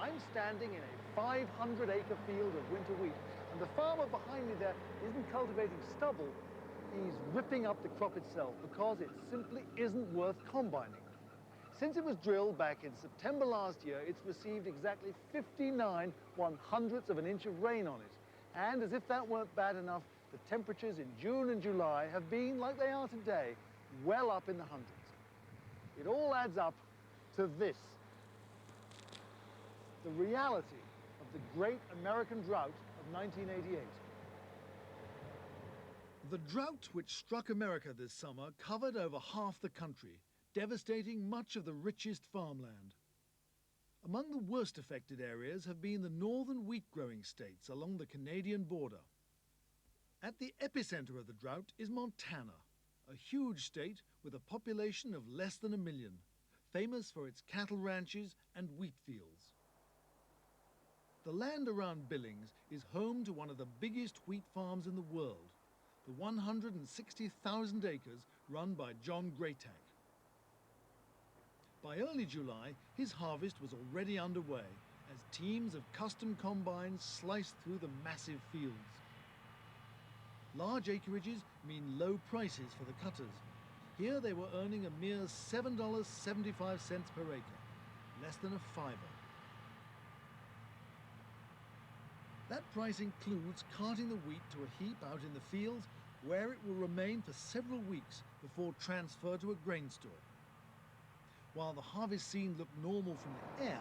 I'm standing in a 500-acre field of winter wheat, and the farmer behind me there isn't cultivating stubble, he's ripping up the crop itself because it simply isn't worth combining. Since it was drilled back in September last year, it's received exactly 59 1/100ths of an inch of rain on it. And as if that weren't bad enough, the temperatures in June and July have been, like they are today, well up in the hundreds. It all adds up to this: the reality of the great American drought of 1988. The drought which struck America this summer covered over half the country, devastating much of the richest farmland. Among the worst affected areas have been the northern wheat-growing states along the Canadian border. At the epicenter of the drought is Montana, a huge state with a population of less than 1 million, famous for its cattle ranches and wheat fields. The land around Billings is home to one of the biggest wheat farms in the world, the 160,000 acres run by John Graytack. By early July, his harvest was already underway as teams of custom combines sliced through the massive fields. Large acreages mean low prices for the cutters. Here they were earning a mere $7.75 per acre, less than a fiver. That price includes carting the wheat to a heap out in the fields where it will remain for several weeks before transfer to a grain store. While the harvest scene looked normal from the air,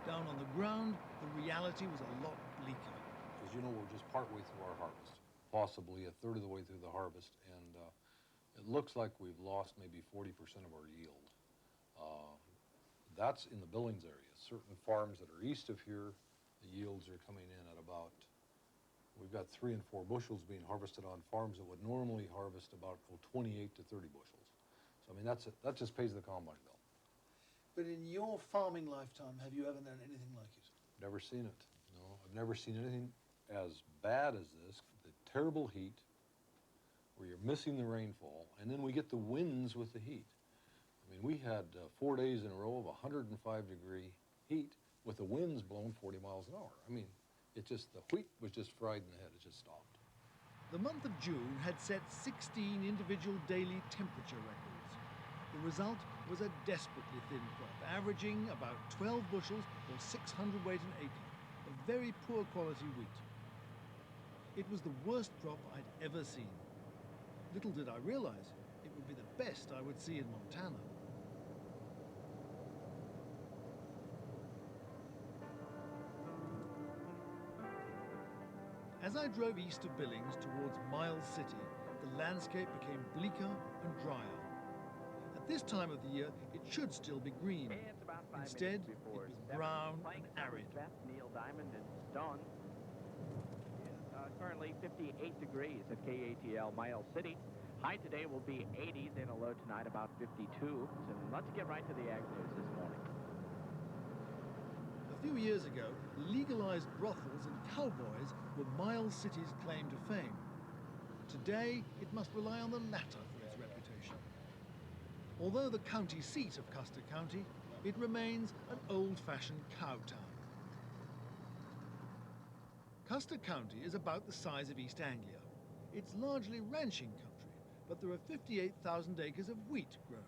down on the ground, the reality was a lot bleaker. Because, you know, we're just partway through our harvest, possibly a third of the way through the harvest, and it looks like we've lost maybe 40% of our yield. That's in the Billings area. Certain farms that are east of here, the yields are coming in at about, we've got 3 and 4 bushels being harvested on farms that would normally harvest about 28 to 30 bushels. So, I mean, that just pays the combine bill. But in your farming lifetime, have you ever known anything like it? Never seen it, no. I've never seen anything as bad as this, the terrible heat, where you're missing the rainfall, and then we get the winds with the heat. I mean, we had 4 days in a row of 105-degree heat with the winds blowing 40 miles an hour. I mean, it just, the wheat was just fried in the head, it just stopped. The month of June had set 16 individual daily temperature records. The result was a desperately thin crop, averaging about 12 bushels or 600 weight an acre, of very poor quality wheat. It was the worst crop I'd ever seen. Little did I realize it would be the best I would see in Montana. As I drove east of Billings towards Miles City, the landscape became bleaker and drier. At this time of the year, it should still be green. Instead, it was brown and arid. Neil Diamond and Stone. Currently 58 degrees at KATL Miles City. High today will be 80, then a low tonight about 52. So let's get right to the ag news this morning. A few years ago, legalized brothels and cowboys were Miles City's claim to fame. Today, it must rely on the latter for its reputation. Although the county seat of Custer County, it remains an old-fashioned cow town. Custer County is about the size of East Anglia. It's largely ranching country, but there are 58,000 acres of wheat grown.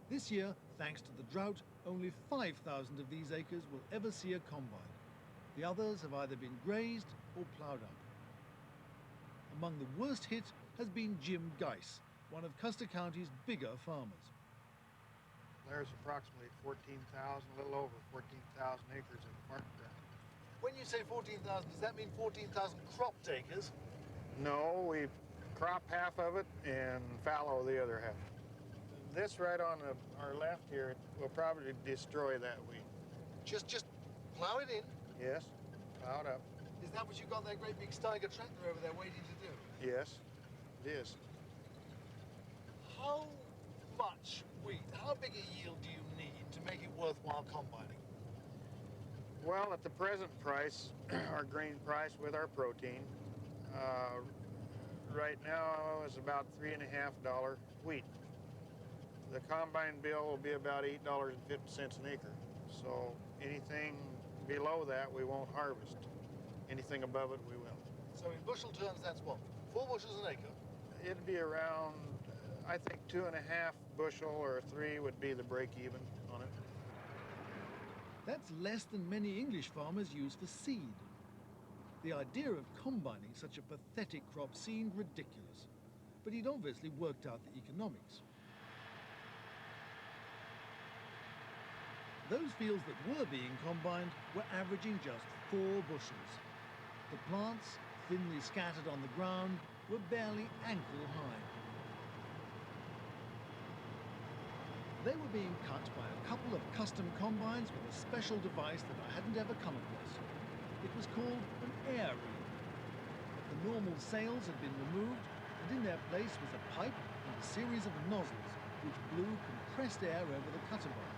This year, thanks to the drought, only 5,000 of these acres will ever see a combine. The others have either been grazed or plowed up. Among the worst hit has been Jim Geis, one of Custer County's bigger farmers. There's approximately 14,000, a little over 14,000 acres of farm ground. When you say 14,000, does that mean 14,000 cropped acres? No, we crop half of it and fallow the other half. This right on our left here will probably destroy that wheat. Just plow it in? Yes, plow it up. Is that what you got that great big Steiger tractor over there waiting to do? Yes, it is. How much wheat, how big a yield do you need to make it worthwhile combining? Well, at the present price, our grain price with our protein, right now is about $3.50 wheat. The combine bill will be about $8.50 an acre. So anything below that we won't harvest. Anything above it we will. So in bushel terms, that's what? 4 bushels an acre? It'd be around, I think 2.5 bushel or 3 would be the break even on it. That's less than many English farmers use for seed. The idea of combining such a pathetic crop seemed ridiculous, but he'd obviously worked out the economics. Those fields that were being combined were averaging just 4 bushels. The plants, thinly scattered on the ground, were barely ankle high. They were being cut by a couple of custom combines with a special device that I hadn't ever come across. It was called an air reel. The normal sails had been removed, and in their place was a pipe and a series of nozzles which blew compressed air over the cutter bar.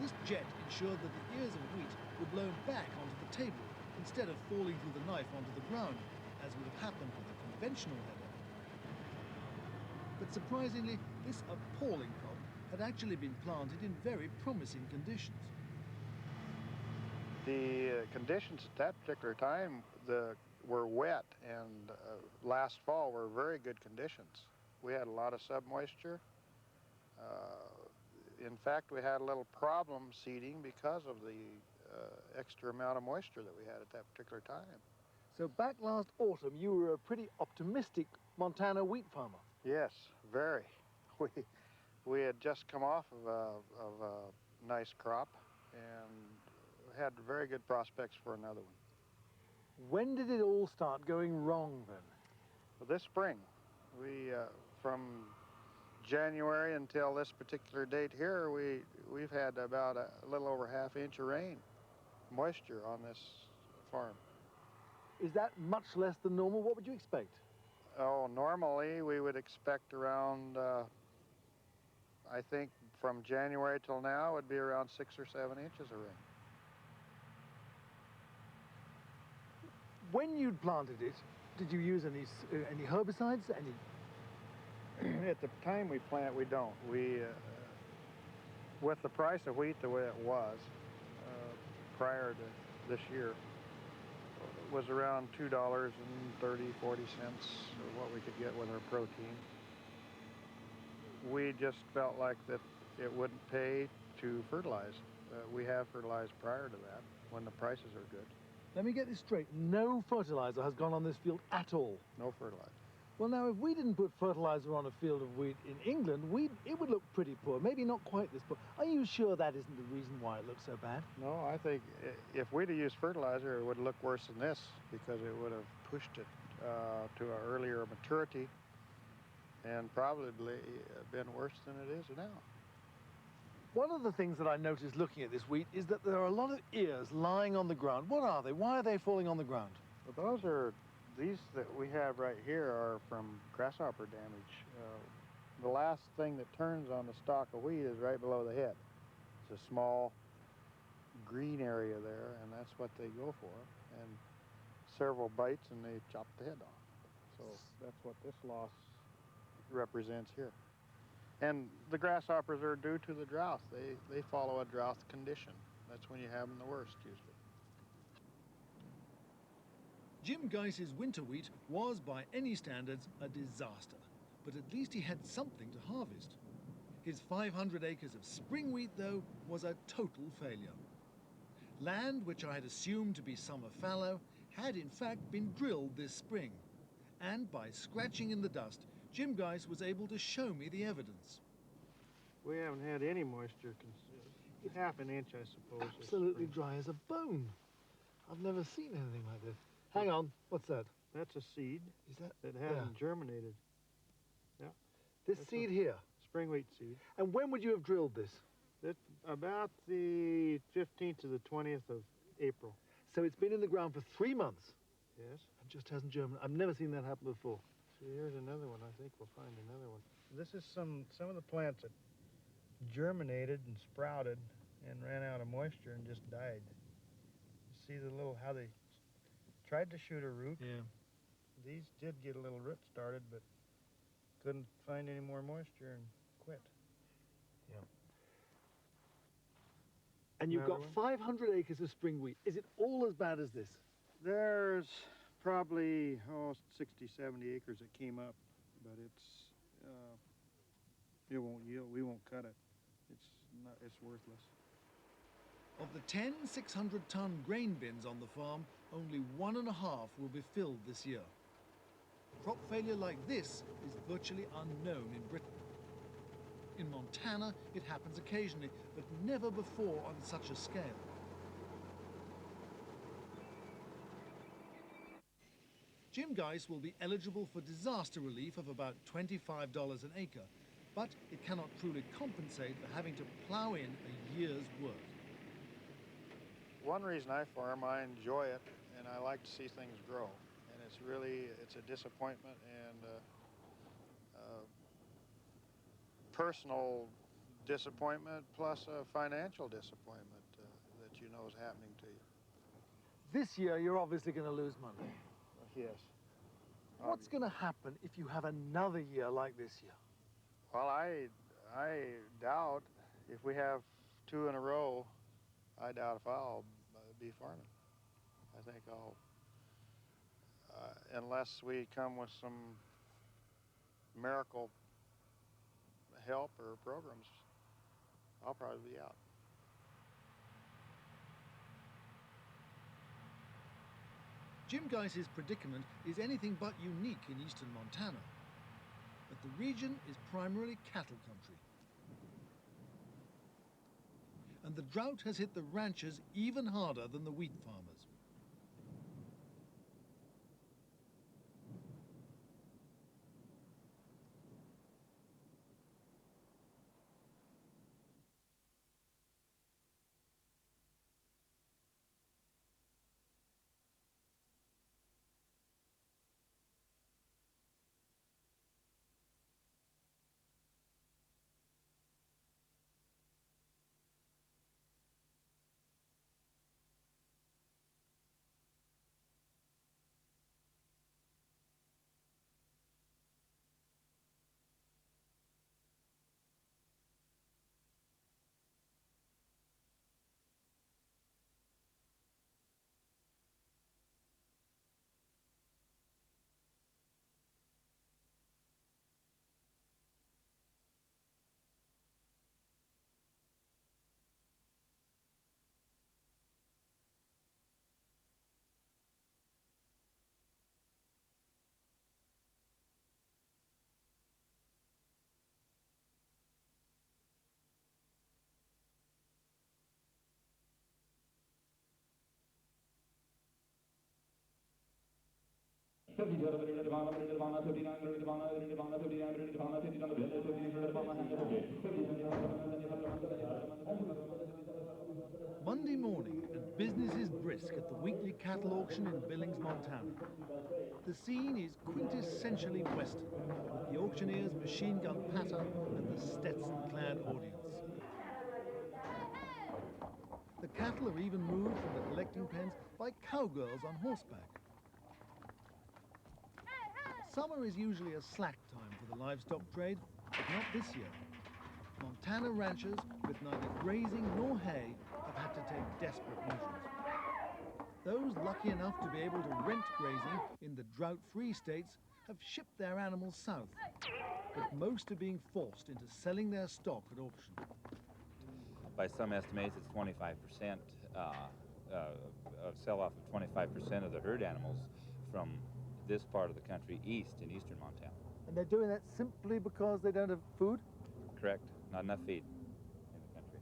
This jet ensured that the ears of wheat were blown back onto the table instead of falling through the knife onto the ground, as would have happened with a conventional header. But surprisingly, this appalling crop had actually been planted in very promising conditions. The conditions at that particular time were wet, and last fall were very good conditions. We had a lot of submoisture. In fact, we had a little problem seeding because of the extra amount of moisture that we had at that particular time. So back last autumn, you were a pretty optimistic Montana wheat farmer. Yes, very. We had just come off of a nice crop and had very good prospects for another one. When did it all start going wrong then? Well, this spring, from January until this particular date here, we've had about a little over ½ inch of rain, moisture on this farm. Is that much less than normal? What would you expect? Oh, normally we would expect around, I think from January till now would be around 6 or 7 inches of rain. When you'd planted it, did you use any herbicides? At the time we plant, we don't. With the price of wheat the way it was prior to this year, it was around $2.30, 40 cents, what we could get with our protein. We just felt like that it wouldn't pay to fertilize. We have fertilized prior to that when the prices are good. Let me get this straight. No fertilizer has gone on this field at all? No fertilizer. Well, now, if we didn't put fertilizer on a field of wheat in England, it would look pretty poor. Maybe not quite this poor. Are you sure that isn't the reason why it looks so bad? No, I think if we'd have used fertilizer, it would look worse than this because it would have pushed it to an earlier maturity and probably been worse than it is now. One of the things that I noticed looking at this wheat is that there are a lot of ears lying on the ground. What are they? Why are they falling on the ground? Well, these that we have right here are from grasshopper damage. The last thing that turns on the stalk of wheat is right below the head. It's a small green area there, and that's what they go for. And several bites and they chop the head off. So that's what this loss represents here. And the grasshoppers are due to the drought. They follow a drought condition. That's when you have them the worst, usually. Jim Geiss's winter wheat was, by any standards, a disaster. But at least he had something to harvest. His 500 acres of spring wheat, though, was a total failure. Land which I had assumed to be summer fallow had in fact been drilled this spring. And by scratching in the dust, Jim Geiss was able to show me the evidence. We haven't had any moisture, ½ inch, I suppose. Absolutely dry as a bone. I've never seen anything like this. Hang on, what's that? That's a seed Is that hasn't germinated. Yeah. This seed here? Spring wheat seed. And when would you have drilled this? About the 15th to the 20th of April. So it's been in the ground for 3 months? Yes. And just hasn't germinated. I've never seen that happen before. See, here's another one. I think we'll find another one. This is some of the plants that germinated and sprouted and ran out of moisture and just died. You see how they tried to shoot a root. Yeah. These did get a little root started, but couldn't find any more moisture and quit. Yeah. And you've got Another 500 acres of spring wheat. Is it all as bad as this? There's probably 60, 70 acres that came up, but it won't yield. We won't cut it. It's worthless. Of the 10 600-ton grain bins on the farm, only 1.5 will be filled this year. Crop failure like this is virtually unknown in Britain. In Montana, it happens occasionally, but never before on such a scale. Jim Geis will be eligible for disaster relief of about $25 an acre, but it cannot truly compensate for having to plow in a year's work. One reason I farm, I enjoy it, and I like to see things grow. And it's a disappointment and personal disappointment plus a financial disappointment that you know is happening to you. This year, you're obviously going to lose money. Yes. What's going to happen if you have another year like this year? Well, I doubt if we have 2 in a row, I doubt if I'll be farming. I think I'll, unless we come with some miracle help or programs, I'll probably be out. Jim Geis's predicament is anything but unique in eastern Montana, but the region is primarily cattle country. And the drought has hit the ranchers even harder than the wheat farmers. Monday morning, and business is brisk at the weekly cattle auction in Billings, Montana. The scene is quintessentially Western, with the auctioneer's machine gun patter and the Stetson-clad audience. The cattle are even moved from the collecting pens by cowgirls on horseback. Summer is usually a slack time for the livestock trade, but not this year. Montana ranchers, with neither grazing nor hay, have had to take desperate measures. Those lucky enough to be able to rent grazing in the drought-free states have shipped their animals south, but most are being forced into selling their stock at auction. By some estimates, it's 25% of sell-off of 25% of the herd animals from this part of the country east in eastern Montana. And they're doing that simply because they don't have food? Correct. Not enough feed in the country.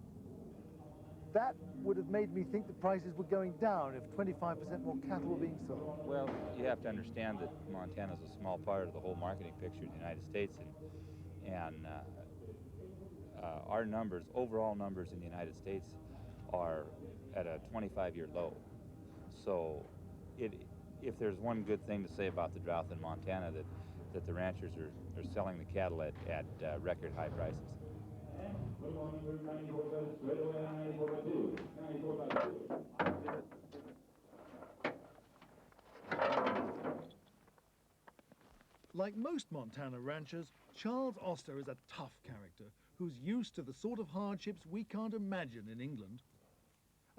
That would have made me think the prices were going down if 25% more cattle were being sold. Well, you have to understand that Montana is a small part of the whole marketing picture in the United States, and our numbers, overall numbers in the United States, are at a 25-year low. So if there's one good thing to say about the drought in Montana, that the ranchers are selling the cattle at record high prices. Like most Montana ranchers, Charles Oster is a tough character who's used to the sort of hardships we can't imagine in England.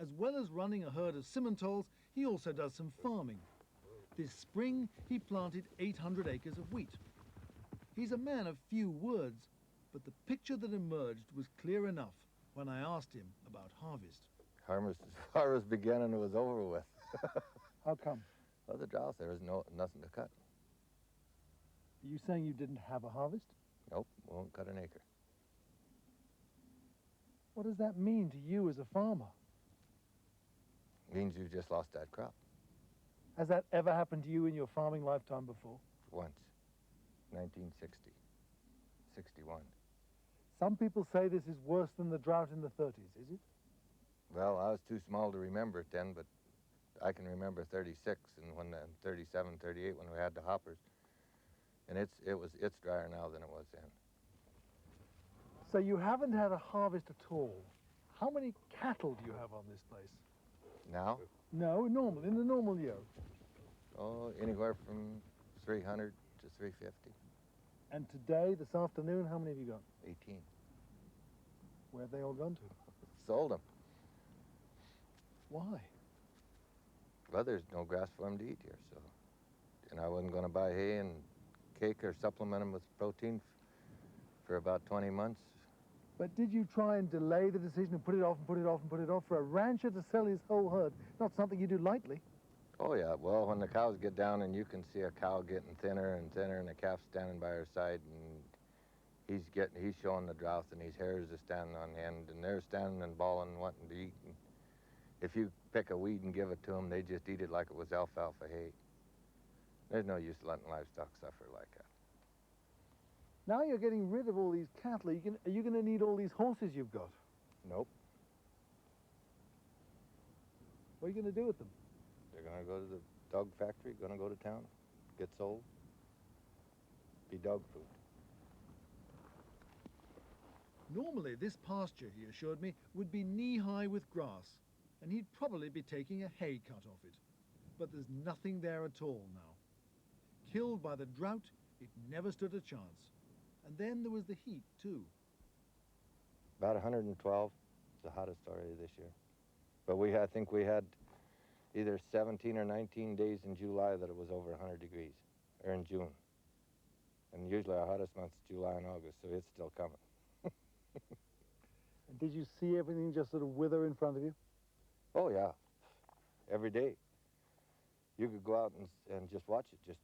As well as running a herd of Simmentals, he also does some farming. This spring, he planted 800 acres of wheat. He's a man of few words, but the picture that emerged was clear enough when I asked him about harvest. Harvest began and it was over with. How come? Well, the drought, there was nothing to cut. Are you saying you didn't have a harvest? Nope, won't cut an acre. What does that mean to you as a farmer? Means you just lost that crop. Has that ever happened to you in your farming lifetime before? Once, 1960, 61. Some people say this is worse than the drought in the 30s, is it? Well, I was too small to remember it then, but I can remember 36 and 37, 38 when we had the hoppers. And it's drier now than it was then. So you haven't had a harvest at all. How many cattle do you have on this place? Now, No, in the normal year. oh, anywhere from 300 to 350, And today, this afternoon, how many have you got? 18. Where have they all gone to? Sold them. Why? Well, there's no grass for them to eat here, so. And I wasn't going to buy hay and cake or supplement them with protein for about 20 months. But did you try and delay the decision and put it off and put it off and put it off? For a rancher to sell his whole herd, not something you do lightly. Oh, yeah. Well, when the cows get down and you can see a cow getting thinner and thinner and the calf standing by her side and he's showing the drought and his hairs are standing on end and they're standing and bawling and wanting to eat. And if you pick a weed and give it to them, they just eat it like it was alfalfa hay. There's no use letting livestock suffer like that. Now you're getting rid of all these cattle. Are you going to need all these horses you've got? Nope. What are you going to do with them? They're going to go to the dog factory, going to go to town, get sold, be dog food. Normally, this pasture, he assured me, would be knee-high with grass, and he'd probably be taking a hay cut off it. But there's nothing there at all now. Killed by the drought, it never stood a chance. And then there was the heat, too. About 112, the hottest already this year. But I think we had either 17 or 19 days in July that it was over 100 degrees, or in June. And usually our hottest months July and August, so it's still coming. And did you see everything just sort of wither in front of you? Oh, yeah, every day. You could go out and just watch it, just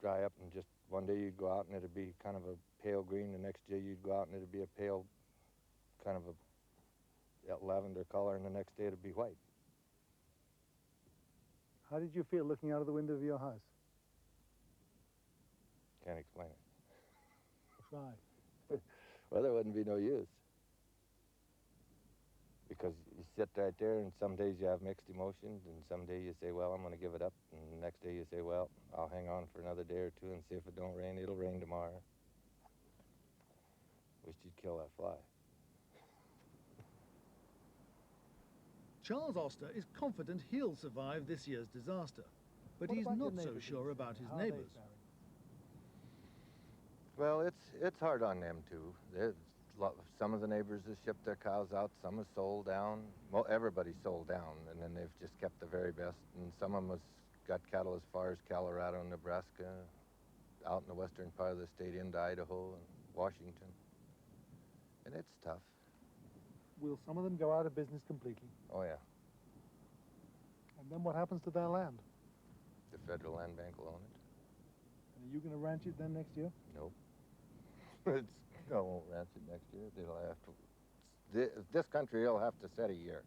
dry up, and just one day you'd go out and it'd be kind of a pale green, the next day you'd go out and it'd be a pale, kind of a lavender color, and the next day it'd be white. How did you feel looking out of the window of your house? Can't explain it. Try. Well, there wouldn't be no use. Because you sit right there, and some days you have mixed emotions, and some days you say, well, I'm going to give it up, and the next day you say, well, I'll hang on for another day or two and see if it don't rain. It'll rain tomorrow. Wish you'd kill that fly. Charles Oster is confident he'll survive this year's disaster, but What he's about your not so neighbours, sure about his How are they neighbours. Well, it's hard on them, too. Some of the neighbors have shipped their cows out, some have sold down. Well, everybody's sold down, and then they've just kept the very best. And some of them has got cattle as far as Colorado, Nebraska, out in the western part of the state into Idaho and Washington. And it's tough. Will some of them go out of business completely? Oh, yeah. And then what happens to their land? The Federal Land Bank will own it. And are you going to ranch it then next year? Nope. I won't ranch it next year. They'll have to. This country will have to set a year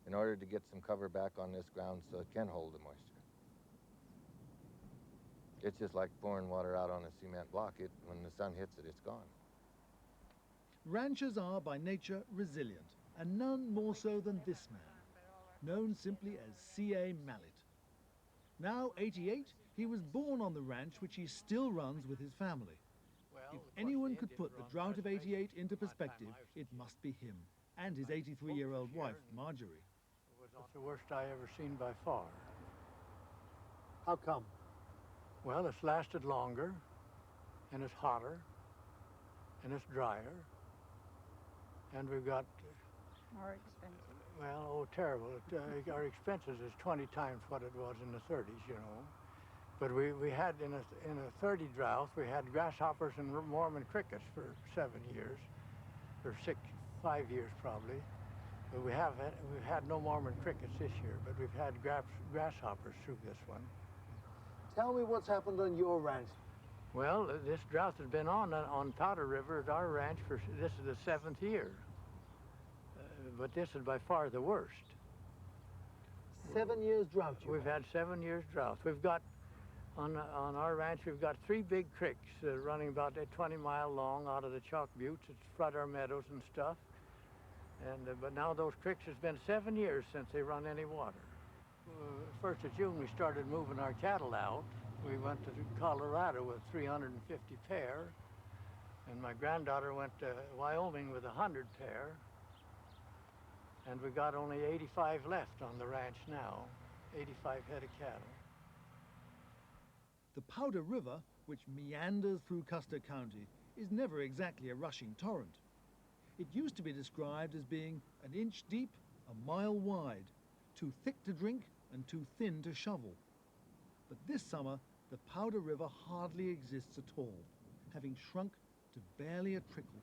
in order to get some cover back on this ground so it can hold the moisture. It's just like pouring water out on a cement block. When the sun hits it, it's gone. Ranchers are by nature resilient, and none more so than this man, known simply as C.A. Mallet. Now 88, he was born on the ranch which he still runs with his family. If anyone could put the drought of 88 into perspective, it must be him and his 83-year-old wife, Marjorie. It's the worst I ever seen by far. How come? Well, it's lasted longer, and it's hotter, and it's drier, and we've got More expensive. Well, oh, terrible. Our expenses is 20 times what it was in the 30s, you know. But we had, in a 30 drought, we had grasshoppers and Mormon crickets for 7 years, or 5 years probably. But we've had no Mormon crickets this year, but we've had grasshoppers through this one. Tell me what's happened on your ranch. Well, this drought has been on Powder River at our ranch for, this is the 7th year. But this is by far the worst. 7 years drought. We've had 7 years drought. We've got, on our ranch, we've got 3 big creeks running about 20 mile long out of the chalk buttes that flood our meadows and stuff. And but now those creeks, it's been 7 years since they run any water. 1st of June, we started moving our cattle out. We went to Colorado with 350 pair, and my granddaughter went to Wyoming with 100 pair. And we got only 85 left on the ranch now, 85 head of cattle. The Powder River, which meanders through Custer County, is never exactly a rushing torrent. It used to be described as being an inch deep, a mile wide, too thick to drink and too thin to shovel. But this summer, the Powder River hardly exists at all, having shrunk to barely a trickle.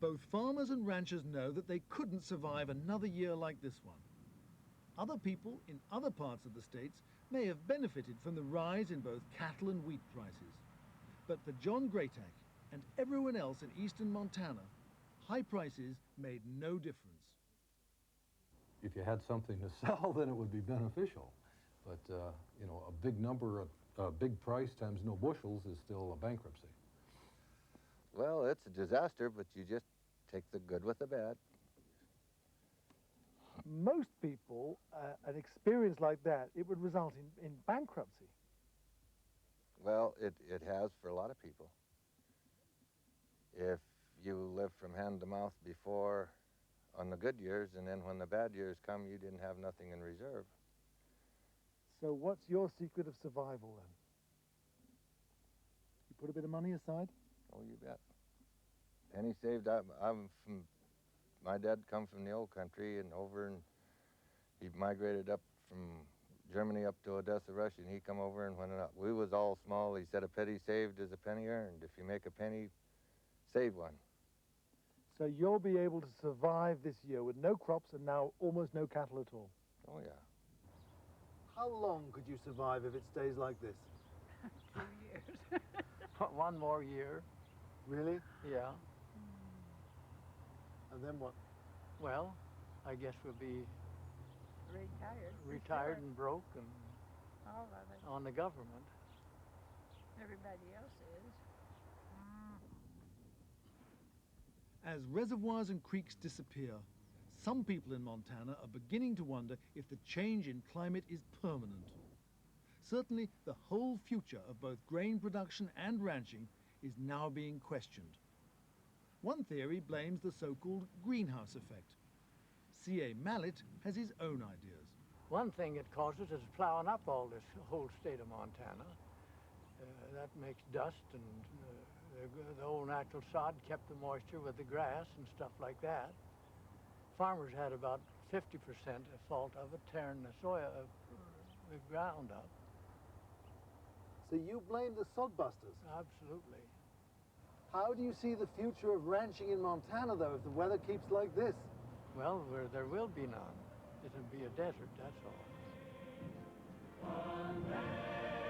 Both farmers and ranchers know that they couldn't survive another year like this one. Other people in other parts of the states may have benefited from the rise in both cattle and wheat prices. But for John Graytack and everyone else in eastern Montana, high prices made no difference. If you had something to sell, then it would be beneficial. But, you know, a big number of, big price times no bushels is still a bankruptcy. Well, it's a disaster, but you just take the good with the bad. Most people, an experience like that, it would result in bankruptcy. Well, it has for a lot of people. If you live from hand to mouth before on the good years, and then when the bad years come, you didn't have nothing in reserve. So what's your secret of survival then? You put a bit of money aside? Oh, you bet. Penny saved. My dad come from the old country and over, and he migrated up from Germany up to Odessa, Russia, and he come over and went up. We was all small. He said a penny saved is a penny earned. If you make a penny, save one. So you'll be able to survive this year with no crops and now almost no cattle at all? Oh, yeah. How long could you survive if it stays like this? 2 years. One more year, Really? yeah. And then what? Well, I guess we'll be Retired. for retired sure. and broke and All of it. on the government. Everybody else is. As reservoirs and creeks disappear, some people in Montana are beginning to wonder if the change in climate is permanent. Certainly, the whole future of both grain production and ranching is now being questioned. One theory blames the so-called greenhouse effect. C.A. Mallet has his own ideas. One thing it causes is plowing up all this whole state of Montana. That makes dust, and the old natural sod kept the moisture with the grass and stuff like that. Farmers had about 50% fault of it, tearing the soil, the ground up. So you blame the sodbusters? Absolutely. How do you see the future of ranching in Montana, though, if the weather keeps like this? Well, there will be none. It'll be a desert, that's all. One man.